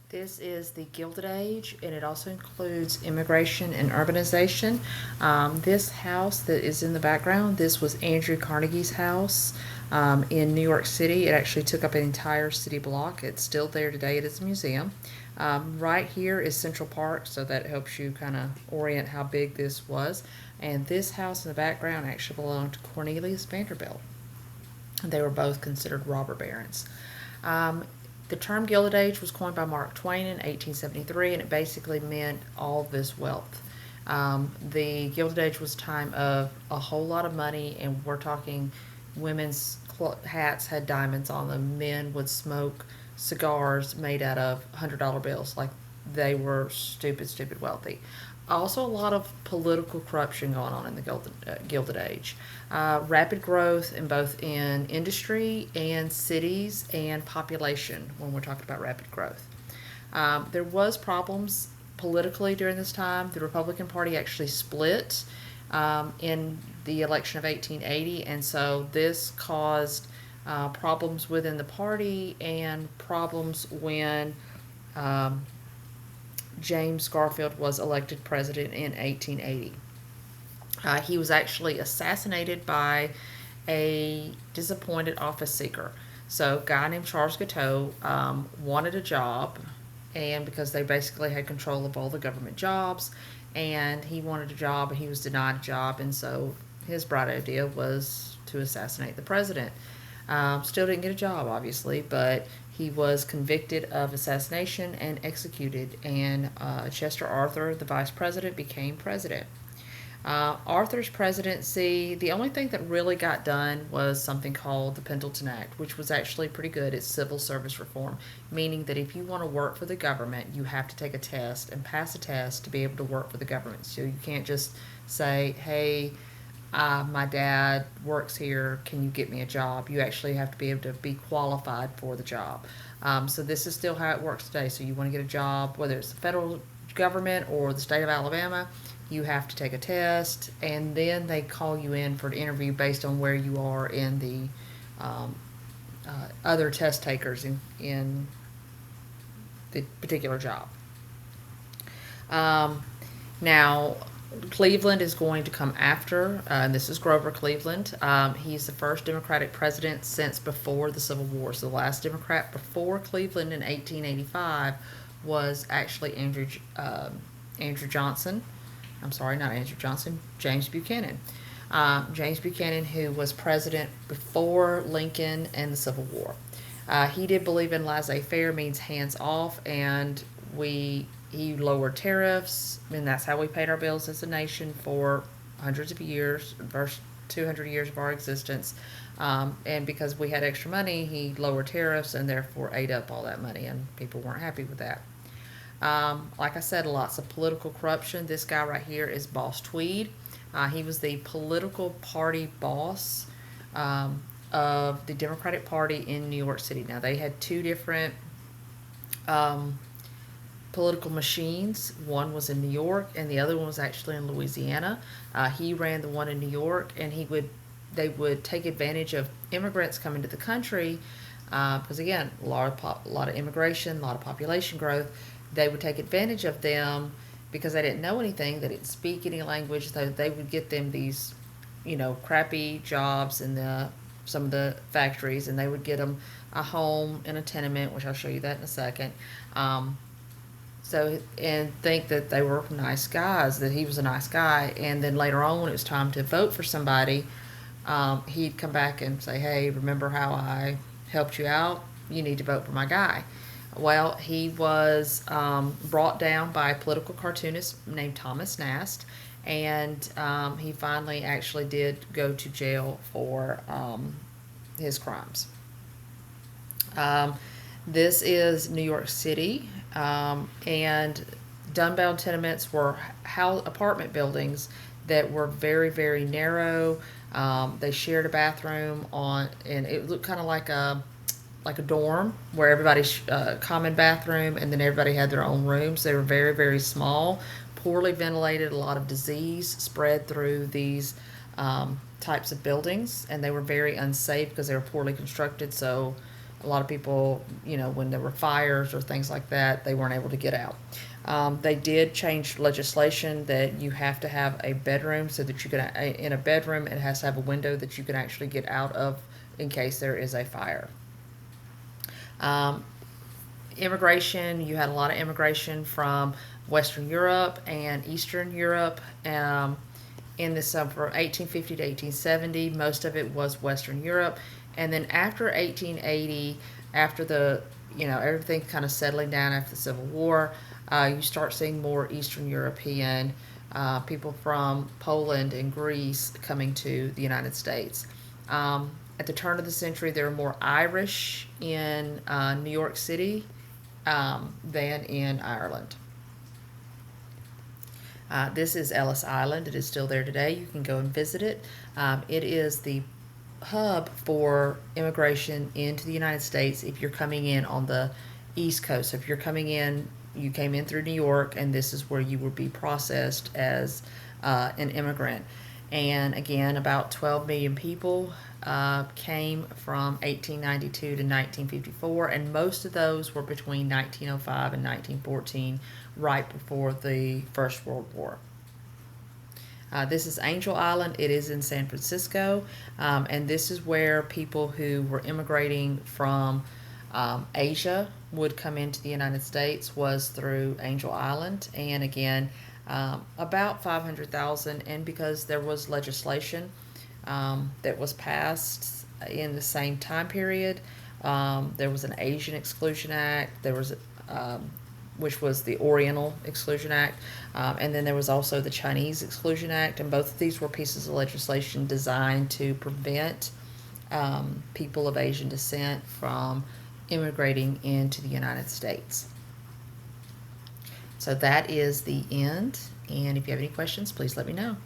This is the Gilded Age, and it also includes immigration and urbanization. This house that is in the background, this was Andrew Carnegie's house in New York City. It actually took up an entire city block. It's still there today. It is a museum. Right here is Central Park, so that helps you kind of orient how big this was. And this house in the background actually belonged to Cornelius Vanderbilt. They were both considered robber barons. Um, the term Gilded Age was coined by Mark Twain in 1873, and it basically meant all this wealth. The Gilded Age was a time of a whole lot of money, and we're talking women's hats had diamonds on them. Men would smoke cigars made out of $100 bills. Like they were stupid, stupid wealthy. Also, a lot of political corruption going on in the Gilded Age. Rapid growth in both in industry and cities and population when we're talking about rapid growth. There was problems politically during this time. The Republican Party actually split in the election of 1880, and so this caused problems within the party and problems when um, James Garfield was elected president in 1880. He was actually assassinated by a disappointed office seeker. So, a guy named Charles Guiteau wanted a job, and because they basically had control of all the government jobs, and he wanted a job, and he was denied a job, and so his bright idea was to assassinate the president. Still didn't get a job, obviously, but he was convicted of assassination and executed, and Chester Arthur, the vice president, became president. Arthur's presidency, the only thing that really got done was something called the Pendleton Act, which was actually pretty good. It's civil service reform, meaning that if you want to work for the government, you have to take a test and pass a test to be able to work for the government. So you can't just say, hey, my dad works here, can you get me a job? You actually have to be able to be qualified for the job. So this is still how it works today. So you want to get a job, whether it's the federal government or the state of Alabama, you have to take a test, and then they call you in for an interview based on where you are in the other test takers in the particular job. Um, Now, Cleveland is going to come after, and this is Grover Cleveland. He's the first Democratic president since before the Civil War. So the last Democrat before Cleveland in 1885 was actually Andrew Johnson. I'm sorry, not Andrew Johnson, James Buchanan. James Buchanan, who was president before Lincoln and the Civil War. He did believe in laissez-faire, means hands off, and he lowered tariffs, and that's how we paid our bills as a nation for hundreds of years, first 200 years of our existence. And because we had extra money, he lowered tariffs and therefore ate up all that money, and people weren't happy with that. Like I said, lots of political corruption. This guy right here is Boss Tweed. He was the political party boss of the Democratic Party in New York City. Now, they had two different um, political machines. One was in New York, and the other one was actually in Louisiana. He ran the one in New York, and they would take advantage of immigrants coming to the country because again, a lot of immigration, a lot of population growth. They would take advantage of them because they didn't know anything, they didn't speak any language. They would get them these, crappy jobs in some of the factories, and they would get them a home in a tenement, which I'll show you that in a second. And think that they were nice guys, that he was a nice guy, and then later on when it was time to vote for somebody, he'd come back and say, hey, remember how I helped you out? You need to vote for my guy. Well, he was brought down by a political cartoonist named Thomas Nast, and he finally actually did go to jail for his crimes. Um, this is New York City, and Dunbound tenements were apartment buildings that were very, very narrow. They shared a bathroom and it looked kind of like a dorm where everybody's common bathroom, and then everybody had their own rooms. They were very, very small, poorly ventilated. A lot of disease spread through these types of buildings, and they were very unsafe because they were poorly constructed. So A lot of people, when there were fires or things like that, they weren't able to get out. They did change legislation that you have to have a bedroom so that you can, in a bedroom, it has to have a window that you can actually get out of in case there is a fire. Immigration, you had a lot of immigration from Western Europe and Eastern Europe. In the summer from 1850 to 1870, most of it was Western Europe. And then after 1880, after everything kind of settling down after the Civil War, you start seeing more Eastern European people from Poland and Greece coming to the United States. At the turn of the century, there were more Irish in New York City than in Ireland. This is Ellis Island. It is still there today. You can go and visit it. It is the hub for immigration into the United States if you're coming in on the East Coast. So if you're coming in, you came in through New York, and this is where you would be processed as an immigrant. And again, about 12 million people came from 1892 to 1954, and most of those were between 1905 and 1914, right before the First World War. This is Angel Island. It is in San Francisco, and this is where people who were immigrating from Asia would come into the United States, was through Angel Island. And again, about 500,000, and because there was legislation that was passed in the same time period, there was an Asian Exclusion Act, there was which was the Oriental Exclusion Act, and then there was also the Chinese Exclusion Act, and both of these were pieces of legislation designed to prevent people of Asian descent from immigrating into the United States. So that is the end, and if you have any questions, please let me know.